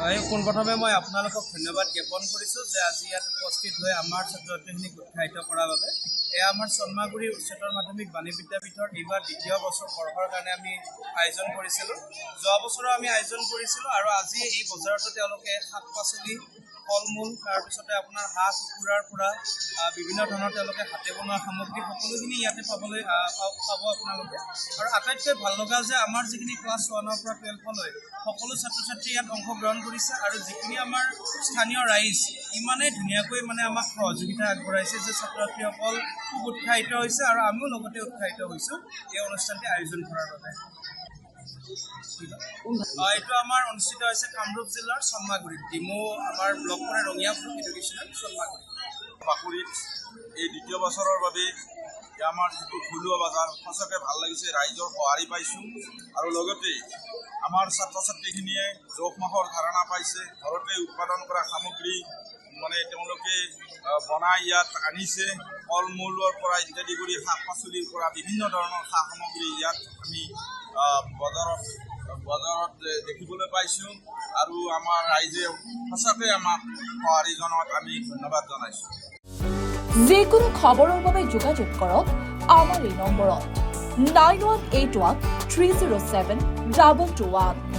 পোনপ্ৰথমে মই আপোনালোকক ধন্যবাদ জ্ঞাপন কৰিছোঁ যে আজি ইয়াত উপস্থিত হৈ আমাৰ ছাত্ৰ ছাত্ৰীখিনিক উৎসাহিত কৰাৰ বাবে। এয়া আমাৰ চন্মাগুৰি উচ্চতৰ মাধ্যমিক বাণী বিদ্যাপীঠৰ এইবাৰ দ্বিতীয় বৰ্ষৰ কাৰণে আমি আয়োজন কৰিছিলোঁ। যোৱা বছৰো আমি আয়োজন কৰিছিলোঁ আৰু আজি এই বজাৰতে তেওঁলোকে শাক পাচলি, ফল মূল, তাৰপিছতে আপোনাৰ হাঁহ কুকুৰাৰ পৰা বিভিন্ন ধৰণৰ তেওঁলোকে হাতে বনোৱা সামগ্ৰী সকলোখিনি ইয়াতে পাব আপোনালোকে। আৰু আটাইতকৈ ভাল লগা যে আমাৰ যিখিনি ক্লাছ 1ৰ পৰা 12লৈ সকলো ছাত্ৰ ছাত্ৰী ইয়াত অংশগ্ৰহণ কৰিছে আৰু যিখিনি আমাৰ স্থানীয় ৰাইজ ইমানেই ধুনীয়াকৈ আমাক সহযোগিতা আগবঢ়াইছে যে ছাত্ৰ ছাত্ৰীসকল খুব উৎসাহিত হৈছে আৰু আমিও লগতে উৎসাহিত হৈছোঁ এই অনুষ্ঠানটি আয়োজন কৰাৰ বাবে। এইটো আমাৰ অনুষ্ঠিত হৈছে কামৰূপ জিলাৰ চন্মাগুৰিত, ডিমৌ আমাৰ ব্লক পৰে ৰঙিয়াপুৰ এডুকেশ্যনেল চন্মাগুৰি। বাকুৰিত এই দ্বিতীয় বছৰৰ বাবে আমাৰ যিটো থলুৱা বজাৰ সঁচাকৈ ভাল লাগিছে, ৰাইজৰ সঁহাৰি পাইছোঁ আৰু লগতে আমাৰ ছাত্ৰ ছাত্ৰীখিনিয়ে জোখ মাখৰ ধাৰণা পাইছে। ঘৰতে উৎপাদন কৰা সামগ্ৰী তেওঁলোকে বনাই ইয়াত আনিছে। ফল মূলৰ পৰা ইত্যাদি কৰি শাক পাচলিৰ পৰা বিভিন্ন ধৰণৰ সা সামগ্ৰী ইয়াত আমি বজাৰত দেখিবলৈ পাইছোঁ আৰু আমাৰ ৰাইজে সঁচাকৈ আমাক সঁহাৰি জনোৱাত আমি ধন্যবাদ জনাইছোঁ। যিকোনো খবৰৰ বাবে যোগাযোগ কৰক আমাৰ এই নম্বৰত 9181 307 221।